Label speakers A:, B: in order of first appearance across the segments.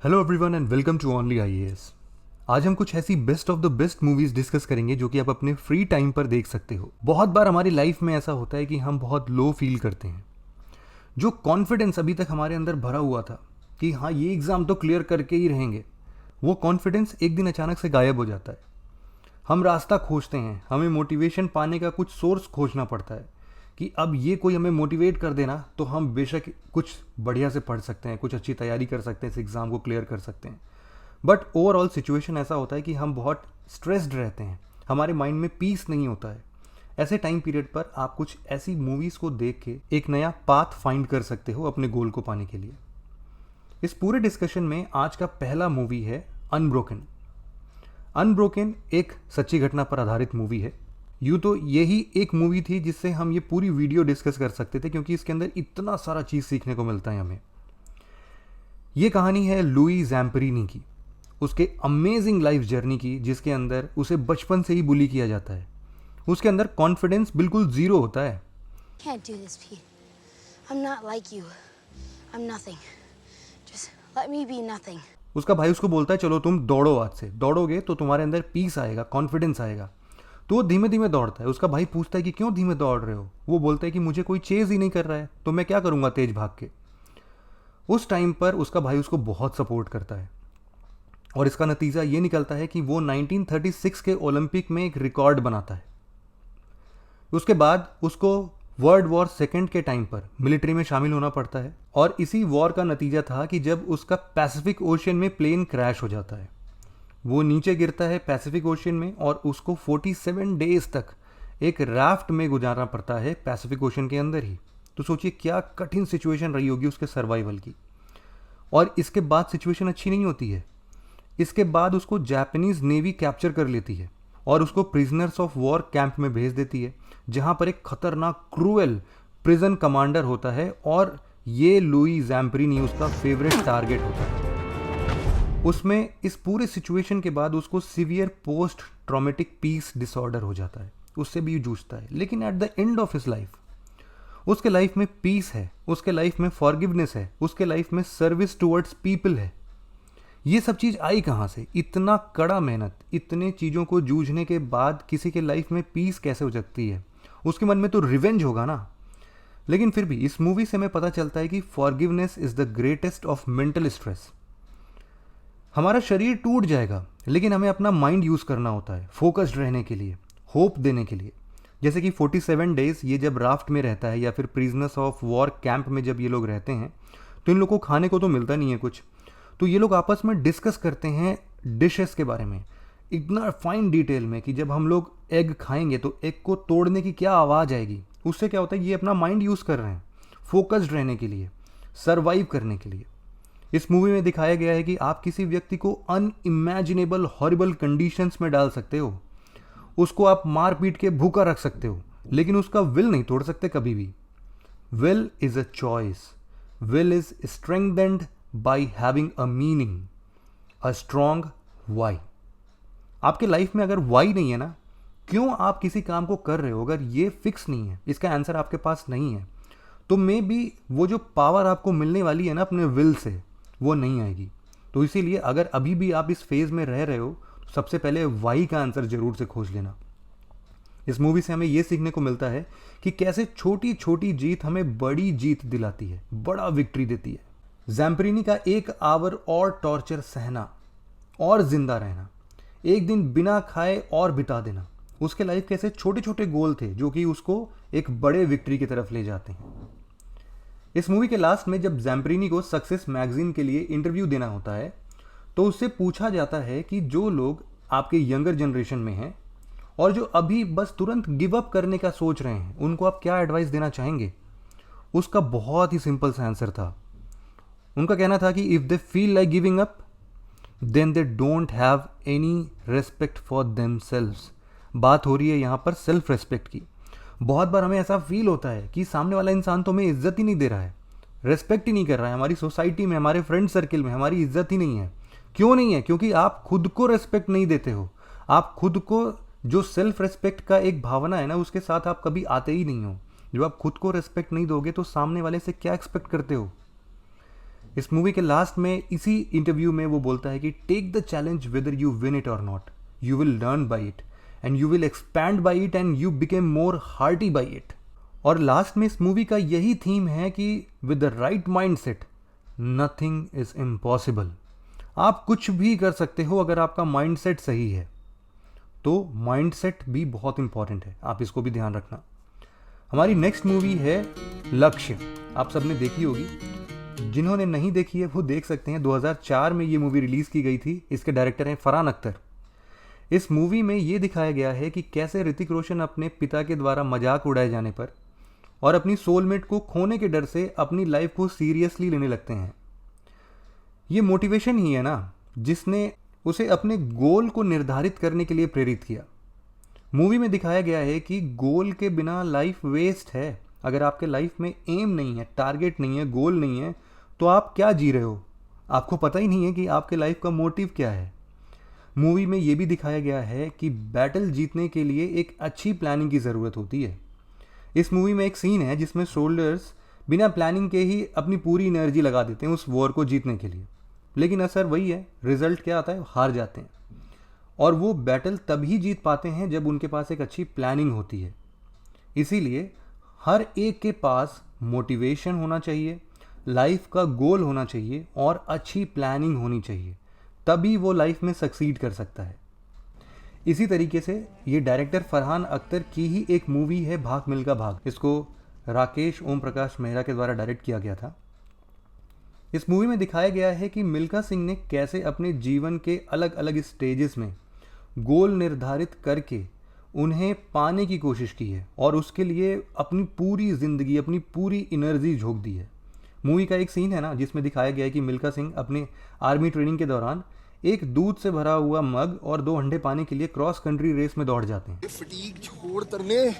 A: Hello everyone and welcome to only IAS. आज हम कुछ ऐसी best of the best movies discuss करेंगे जो कि आप अपने फ्री टाइम पर देख सकते हो। बहुत बार हमारी लाइफ में ऐसा होता है कि हम बहुत लो फील करते हैं। जो कॉन्फिडेंस अभी तक हमारे अंदर भरा हुआ था कि हाँ ये एग्ज़ाम तो क्लियर करके ही रहेंगे, वो कॉन्फिडेंस एक दिन अचानक से गायब हो जाता है। हम रास्ता खोजते हैं, हमें मोटिवेशन पाने का कुछ सोर्स खोजना पड़ता है कि अब ये कोई हमें मोटिवेट कर देना तो हम बेशक कुछ बढ़िया से पढ़ सकते हैं, कुछ अच्छी तैयारी कर सकते हैं, इस एग्ज़ाम को क्लियर कर सकते हैं। बट ओवरऑल सिचुएशन ऐसा होता है कि हम बहुत स्ट्रेस्ड रहते हैं, हमारे माइंड में पीस नहीं होता है। ऐसे टाइम पीरियड पर आप कुछ ऐसी मूवीज़ को देख के एक नया पाथ फाइंड कर सकते हो अपने गोल को पाने के लिए। इस पूरे डिस्कशन में आज का पहला मूवी है अनब्रोकन। अनब्रोकन एक सच्ची घटना पर आधारित मूवी है। यूँ तो यही एक मूवी थी जिससे हम ये पूरी वीडियो डिस्कस कर सकते थे, क्योंकि इसके अंदर इतना सारा चीज़ सीखने को मिलता है हमें। ये कहानी है लुई जैम्परीनी की, उसके अमेजिंग लाइफ जर्नी की, जिसके अंदर उसे बचपन से ही बुली किया जाता है। उसके अंदर कॉन्फिडेंस बिल्कुल ज़ीरो होता है।
B: Can't do this, Pete. I'm not like you. I'm nothing. Just let me be nothing.
A: उसका भाई उसको बोलता है चलो तुम दौड़ो, आज से दौड़ोगे तो तुम्हारे अंदर पीस आएगा, कॉन्फिडेंस आएगा। तो वो धीमे धीमे दौड़ता है। उसका भाई पूछता है कि क्यों धीमे दौड़ रहे हो। वो बोलता है कि मुझे कोई चेज़ ही नहीं कर रहा है तो मैं क्या करूँगा तेज भाग के। उस टाइम पर उसका भाई उसको बहुत सपोर्ट करता है और इसका नतीजा ये निकलता है कि वो 1936 के ओलंपिक में एक रिकॉर्ड बनाता है। उसके बाद उसको वर्ल्ड वॉर सेकेंड के टाइम पर मिलिट्री में शामिल होना पड़ता है और इसी वॉर का नतीजा था कि जब उसका पैसिफिक ओशन में प्लेन क्रैश हो जाता है, वो नीचे गिरता है पैसिफिक ओशन में और उसको 47 डेज तक एक राफ्ट में गुजारना पड़ता है पैसिफिक ओशन के अंदर ही। तो सोचिए क्या कठिन सिचुएशन रही होगी उसके सर्वाइवल की। और इसके बाद सिचुएशन अच्छी नहीं होती है। इसके बाद उसको जापानीज़ नेवी कैप्चर कर लेती है और उसको प्रिजनर्स ऑफ वॉर कैंप में भेज देती है, जहां पर एक खतरनाक क्रूएल प्रिजन कमांडर होता है और ये लुई जैम्परीनी उसका फेवरेट टारगेट होता है। उसमें इस पूरे सिचुएशन के बाद उसको severe post traumatic peace disorder हो जाता है, उससे भी जूझता है। लेकिन at the end of his life उसके लाइफ में पीस है, उसके लाइफ में फॉरगिवनेस है, उसके लाइफ में सर्विस टुवर्ड्स पीपल है। ये सब चीज़ आई कहाँ से? इतना कड़ा मेहनत, इतने चीज़ों को जूझने के बाद किसी के लाइफ में पीस कैसे हो सकती है? उसके मन में तो रिवेंज होगा ना। लेकिन फिर भी इस मूवी से हमें पता चलता है कि forgiveness is the greatest of mental stress. हमारा शरीर टूट जाएगा लेकिन हमें अपना माइंड यूज़ करना होता है फोकस्ड रहने के लिए, होप देने के लिए। जैसे कि 47 डेज ये जब राफ्ट में रहता है या फिर प्रिजनर्स ऑफ वॉर कैंप में जब ये लोग रहते हैं तो इन लोगों को खाने को तो मिलता नहीं है कुछ। तो ये लोग आपस में डिस्कस करते हैं डिशेस के बारे में इतना फाइन डिटेल में कि जब हम लोग एग खाएंगे तो एग को तोड़ने की क्या आवाज़ आएगी। उससे क्या होता है, ये अपना माइंड यूज़ कर रहे हैं फोकस्ड रहने के लिए, सर्वाइव करने के लिए। इस मूवी में दिखाया गया है कि आप किसी व्यक्ति को अनइमेजिनेबल हॉरिबल कंडीशंस में डाल सकते हो, उसको आप मार पीट के भूखा रख सकते हो, लेकिन उसका विल नहीं तोड़ सकते कभी भी। Will is a choice. Will is strengthened by having a meaning, a strong why. आपके लाइफ में अगर वाई नहीं है ना, क्यों आप किसी काम को कर रहे हो, अगर ये फिक्स नहीं है, इसका आंसर आपके पास नहीं है, तो मे बी वो जो पावर आपको मिलने वाली है ना अपने विल से, वो नहीं आएगी। तो इसीलिए अगर अभी भी आप इस फेज़ में रह रहे हो तो सबसे पहले वाई का आंसर ज़रूर से खोज लेना। इस मूवी से हमें ये सीखने को मिलता है कि कैसे छोटी छोटी जीत हमें बड़ी जीत दिलाती है, बड़ा विक्ट्री देती है। जैम्परीनी का 1 आवर और टॉर्चर सहना और जिंदा रहना, एक दिन बिना खाए और बिता देना, उसके लाइफ के ऐसे छोटे छोटे गोल थे जो कि उसको एक बड़े विक्ट्री की तरफ ले जाते हैं। इस मूवी के लास्ट में जब जैम्परीनी को सक्सेस मैगजीन के लिए इंटरव्यू देना होता है तो उससे पूछा जाता है कि जो लोग आपके यंगर जनरेशन में हैं और जो अभी बस तुरंत गिव अप करने का सोच रहे हैं, उनको आप क्या एडवाइस देना चाहेंगे। उसका बहुत ही सिंपल सा आंसर था। उनका कहना था कि if they feel like giving up then they don't have any respect for themselves. बात हो रही है यहाँ पर सेल्फ रेस्पेक्ट की। बहुत बार हमें ऐसा फील होता है कि सामने वाला इंसान तो हमें इज्जत ही नहीं दे रहा है, रेस्पेक्ट ही नहीं कर रहा है, हमारी सोसाइटी में, हमारे फ्रेंड सर्किल में हमारी इज्जत ही नहीं है। क्यों नहीं है? क्योंकि आप खुद को रेस्पेक्ट नहीं देते हो। आप खुद को, जो सेल्फ रेस्पेक्ट का एक भावना है ना, उसके साथ आप कभी आते ही नहीं हो। जब आप खुद को रेस्पेक्ट नहीं दोगे तो सामने वाले से क्या एक्सपेक्ट करते हो। इस मूवी के लास्ट में इसी इंटरव्यू में वो बोलता है कि take the challenge whether you win it और not, you will learn by it and you will expand by it and you became more hearty by it. और लास्ट में इस मूवी का यही थीम है कि with the right mindset nothing is impossible. आप कुछ भी कर सकते हो अगर आपका माइंड सेट सही है। तो माइंड सेट भी बहुत इंपॉर्टेंट है, आप इसको भी ध्यान रखना। हमारी नेक्स्ट मूवी है लक्ष्य। आप सबने देखी होगी, जिन्होंने नहीं देखी है वो देख सकते हैं। 2004 में ये मूवी रिलीज़ की गई थी। इसके डायरेक्टर हैं फरहान अख्तर। इस मूवी में ये दिखाया गया है कि कैसे ऋतिक रोशन अपने पिता के द्वारा मजाक उड़ाए जाने पर और अपनी सोलमेट को खोने के डर से अपनी लाइफ को सीरियसली लेने लगते हैं। ये मोटिवेशन ही है ना जिसने उसे अपने गोल को निर्धारित करने के लिए प्रेरित किया। मूवी में दिखाया गया है कि गोल के बिना लाइफ वेस्ट है। अगर आपके लाइफ में एम नहीं है, टारगेट नहीं है, गोल नहीं है, तो आप क्या जी रहे हो? आपको पता ही नहीं है कि आपके लाइफ का मोटिव क्या है। मूवी में ये भी दिखाया गया है कि बैटल जीतने के लिए एक अच्छी प्लानिंग की ज़रूरत होती है। इस मूवी में एक सीन है जिसमें सोल्जर्स बिना प्लानिंग के ही अपनी पूरी एनर्जी लगा देते हैं उस वॉर को जीतने के लिए, लेकिन असर वही है, रिजल्ट क्या आता है? हार जाते हैं। और वो बैटल तभी जीत पाते हैं जब उनके पास एक अच्छी प्लानिंग होती है। इसीलिए हर एक के पास मोटिवेशन होना चाहिए, लाइफ का गोल होना चाहिए और अच्छी प्लानिंग होनी चाहिए, तभी वो लाइफ में सक्सीड कर सकता है। इसी तरीके से ये डायरेक्टर फरहान अख्तर की ही एक मूवी है भाग मिल्खा भाग। इसको राकेश ओम प्रकाश मेहरा के द्वारा डायरेक्ट किया गया था। इस मूवी में दिखाया गया है कि मिल्खा सिंह ने कैसे अपने जीवन के अलग अलग स्टेजेस में गोल निर्धारित करके उन्हें पाने की कोशिश की है और उसके लिए अपनी पूरी ज़िंदगी, अपनी पूरी एनर्जी झोंक दी है। मूवी का एक सीन है ना जिसमें दिखाया गया है कि मिल्खा सिंह अपने आर्मी ट्रेनिंग के दौरान एक दूध से भरा हुआ मग और 2 अंडे पाने के लिए क्रॉस कंट्री रेस में दौड़ जाते हैं।
C: फटीक छोड़ तरने,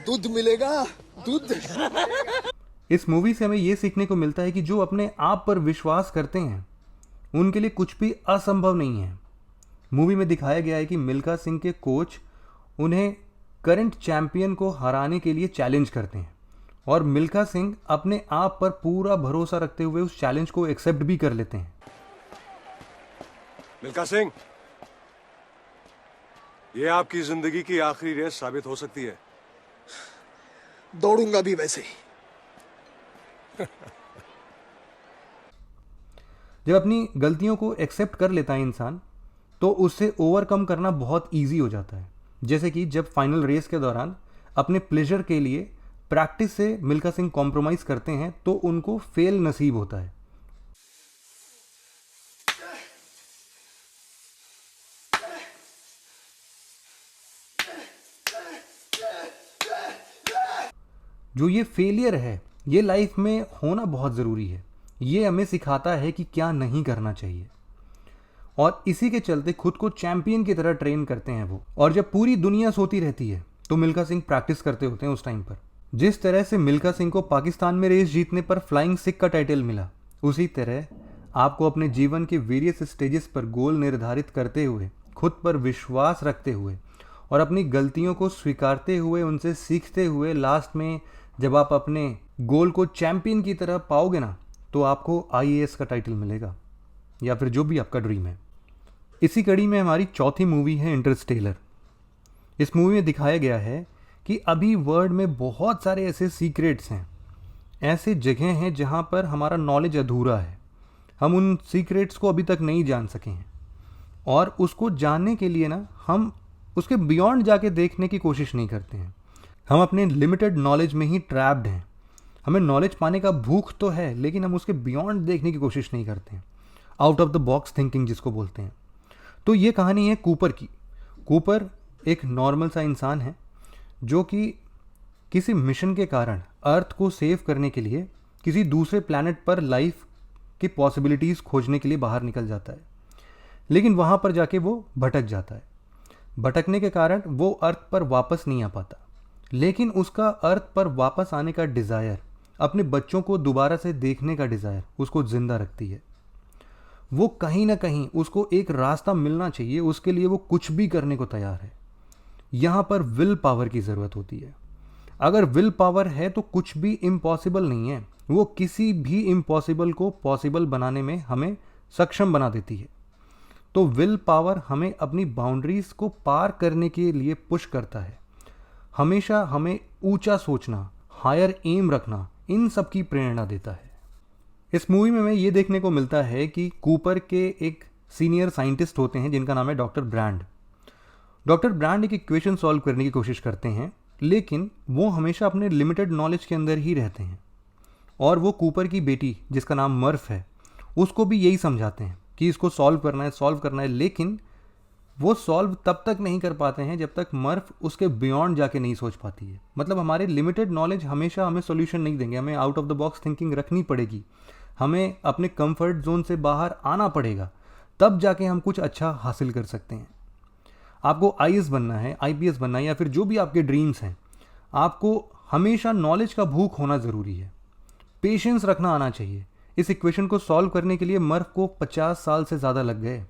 C: दूध मिलेगा, दूध।
A: इस मूवी से हमें ये सीखने को मिलता है कि जो अपने आप पर विश्वास करते हैं उनके लिए कुछ भी असंभव नहीं है। मूवी में दिखाया गया है कि मिल्खा सिंह के कोच उन्हें करंट चैंपियन को हराने के लिए चैलेंज करते हैं और मिल्खा सिंह अपने आप पर पूरा भरोसा रखते हुए उस चैलेंज को एक्सेप्ट भी कर लेते हैं।
D: मिल्खा सिंह, ये आपकी जिंदगी की आखिरी रेस साबित हो सकती है।
C: दौड़ूंगा भी वैसे ही।
A: जब अपनी गलतियों को एक्सेप्ट कर लेता है इंसान तो उससे ओवरकम करना बहुत इजी हो जाता है। जैसे कि जब फाइनल रेस के दौरान अपने प्लेजर के लिए प्रैक्टिस से मिल्खा सिंह कॉम्प्रोमाइज़ करते हैं तो उनको फेल नसीब होता है। जो ये फेलियर है ये लाइफ में होना बहुत ज़रूरी है। ये हमें सिखाता है कि क्या नहीं करना चाहिए और इसी के चलते खुद को चैंपियन की तरह ट्रेन करते हैं वो। और जब पूरी दुनिया सोती रहती है तो मिल्खा सिंह प्रैक्टिस करते होते हैं उस टाइम पर। जिस तरह से मिल्खा सिंह को पाकिस्तान में रेस जीतने पर फ्लाइंग सिख का टाइटल मिला, उसी तरह आपको अपने जीवन के वेरियस स्टेजेस पर गोल निर्धारित करते हुए, खुद पर विश्वास रखते हुए और अपनी गलतियों को स्वीकारते हुए, उनसे सीखते हुए लास्ट में जब आप अपने गोल को चैंपियन की तरह पाओगे ना तो आपको IAS का टाइटल मिलेगा या फिर जो भी आपका ड्रीम है। इसी कड़ी में हमारी चौथी मूवी है इंटरस्टेलर। इस मूवी में दिखाया गया है कि अभी वर्ल्ड में बहुत सारे ऐसे सीक्रेट्स हैं, ऐसे जगह हैं जहाँ पर हमारा नॉलेज अधूरा है। हम उन सीक्रेट्स को अभी तक नहीं जान सके हैं और उसको जानने के लिए ना हम उसके बियॉन्ड जाके देखने की कोशिश नहीं करते हैं। हम अपने लिमिटेड नॉलेज में ही ट्रैप्ड हैं। हमें नॉलेज पाने का भूख तो है लेकिन हम उसके बियॉन्ड देखने की कोशिश नहीं करते हैं, out of the box thinking जिसको बोलते हैं। तो ये कहानी है कूपर की। कूपर एक नॉर्मल सा इंसान है जो कि किसी मिशन के कारण अर्थ को सेव करने के लिए किसी दूसरे प्लैनेट पर लाइफ की पॉसिबिलिटीज़ खोजने के लिए बाहर निकल जाता है, लेकिन वहाँ पर जाके वो भटक जाता है। भटकने के कारण वो अर्थ पर वापस नहीं आ पाता, लेकिन उसका अर्थ पर वापस आने का डिज़ायर, अपने बच्चों को दोबारा से देखने का डिज़ायर उसको ज़िंदा रखती है। वो कहीं ना कहीं उसको एक रास्ता मिलना चाहिए, उसके लिए वो कुछ भी करने को तैयार है। यहाँ पर विल पावर की ज़रूरत होती है। अगर विल पावर है तो कुछ भी इम्पॉसिबल नहीं है, वो किसी भी इम्पॉसिबल को पॉसिबल बनाने में हमें सक्षम बना देती है। तो विल पावर हमें अपनी बाउंड्रीज को पार करने के लिए पुश करता है। हमेशा हमें ऊंचा सोचना, हायर एम रखना, इन सब की प्रेरणा देता है। इस मूवी में हमें ये देखने को मिलता है कि कूपर के एक सीनियर साइंटिस्ट होते हैं जिनका नाम है डॉक्टर ब्रैंड। डॉक्टर ब्रैंड एक इक्वेशन सॉल्व करने की कोशिश करते हैं, लेकिन वो हमेशा अपने लिमिटेड नॉलेज के अंदर ही रहते हैं। और वो कूपर की बेटी जिसका नाम मर्फ है, उसको भी यही समझाते हैं कि इसको सॉल्व करना है, लेकिन वो सॉल्व तब तक नहीं कर पाते हैं जब तक मर्फ उसके बियॉन्ड जाके नहीं सोच पाती है। मतलब हमारे लिमिटेड नॉलेज हमेशा हमें सॉल्यूशन नहीं देंगे, हमें out of the box thinking रखनी पड़ेगी, हमें अपने कंफर्ट जोन से बाहर आना पड़ेगा, तब जाके हम कुछ अच्छा हासिल कर सकते हैं। आपको आईएएस बनना है, आईपीएस बनना है, या फिर जो भी आपके ड्रीम्स हैं, आपको हमेशा नॉलेज का भूख होना ज़रूरी है, पेशेंस रखना आना चाहिए। इस इक्वेशन को सॉल्व करने के लिए मर्फ को 50 साल से ज़्यादा लग गए।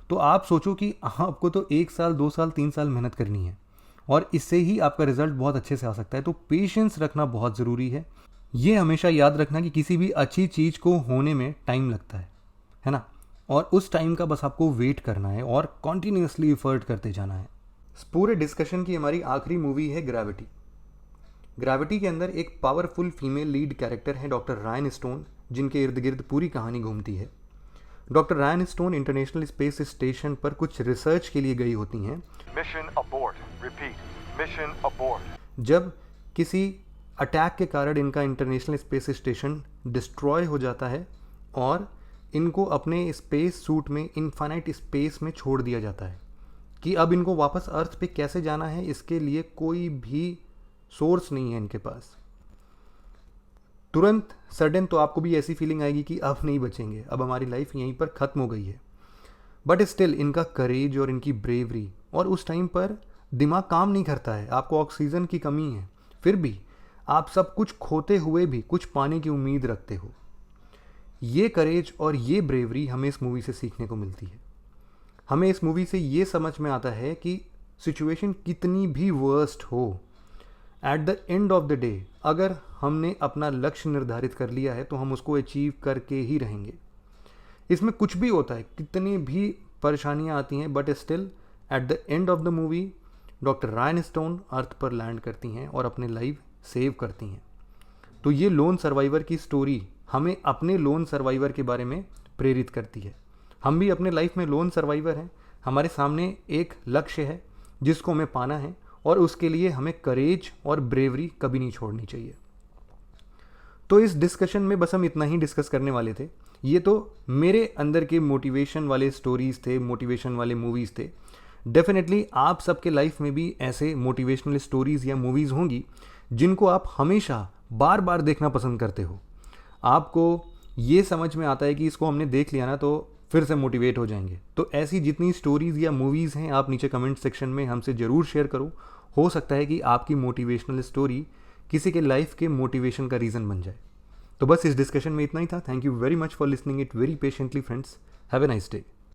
A: तो आप सोचो कि आपको तो 1 साल, 2 साल, 3 साल मेहनत करनी है और इससे ही आपका रिजल्ट बहुत अच्छे से आ सकता है। तो पेशेंस रखना बहुत ज़रूरी है। ये हमेशा याद रखना कि किसी भी अच्छी चीज़ को होने में टाइम लगता है ना, और उस टाइम का बस आपको वेट करना है और कॉन्टीन्यूसली एफर्ट करते जाना है। इस पूरे डिस्कशन की हमारी आखिरी मूवी है ग्रेविटी। ग्रेविटी के अंदर एक पावरफुल फीमेल लीड कैरेक्टर है डॉक्टर रायन स्टोन, जिनके इर्द गिर्द पूरी कहानी घूमती है। Doctor Ryan stone international space station पर कुछ रिसर्च के लिए गई होती हैं।
E: Mission abort. Repeat. Mission abort.
A: जब किसी अटैक के कारण इनका इंटरनेशनल स्पेस स्टेशन डिस्ट्रॉय हो जाता है और इनको अपने स्पेस सूट में इनफाइनाइट स्पेस में छोड़ दिया जाता है कि अब इनको वापस अर्थ पे कैसे जाना है, इसके लिए कोई भी सोर्स नहीं है इनके पास। तुरंत सडन तो आपको भी ऐसी फीलिंग आएगी कि अब नहीं बचेंगे, अब हमारी लाइफ यहीं पर ख़त्म हो गई है। बट स्टिल इनका करेज और इनकी ब्रेवरी, और उस टाइम पर दिमाग काम नहीं करता है, आपको ऑक्सीजन की कमी है, फिर भी आप सब कुछ खोते हुए भी कुछ पाने की उम्मीद रखते हो। ये करेज और ये ब्रेवरी हमें इस मूवी से सीखने को मिलती है। हमें इस मूवी से ये समझ में आता है कि सिचुएशन कितनी भी वर्स्ट हो, eight the end of the day अगर हमने अपना लक्ष्य निर्धारित कर लिया है तो हम उसको अचीव करके ही रहेंगे। इसमें कुछ भी होता है, कितनी भी परेशानियां आती हैं, but still at the end of the movie doctor Ryan Stone Earth पर लैंड करती हैं और अपने लाइफ सेव करती हैं। तो ये लोन सर्वाइवर की स्टोरी हमें अपने लोन सर्वाइवर के बारे में प्रेरित करती है। हम भी अपने लाइफ में लोन सर्वाइवर हैं, हमारे सामने एक लक्ष्य है जिसको हमें पाना है और उसके लिए हमें करेज और ब्रेवरी कभी नहीं छोड़नी चाहिए। तो इस डिस्कशन में बस हम इतना ही डिस्कस करने वाले थे। ये तो मेरे अंदर के मोटिवेशन वाले स्टोरीज़ थे, मोटिवेशन वाले मूवीज़ थे। डेफिनेटली आप सबके लाइफ में भी ऐसे मोटिवेशनल स्टोरीज़ या मूवीज़ होंगी जिनको आप हमेशा बार बार देखना पसंद करते हो। आपको ये समझ में आता है कि इसको हमने देख लिया ना तो फिर से मोटिवेट हो जाएंगे। तो ऐसी जितनी स्टोरीज़ या मूवीज़ हैं आप नीचे कमेंट सेक्शन में हमसे ज़रूर शेयर करो। हो सकता है कि आपकी मोटिवेशनल स्टोरी किसी के लाइफ के मोटिवेशन का रीज़न बन जाए। तो बस इस डिस्कशन में इतना ही था। Thank you very much for listening it very patiently friends. Have a nice day.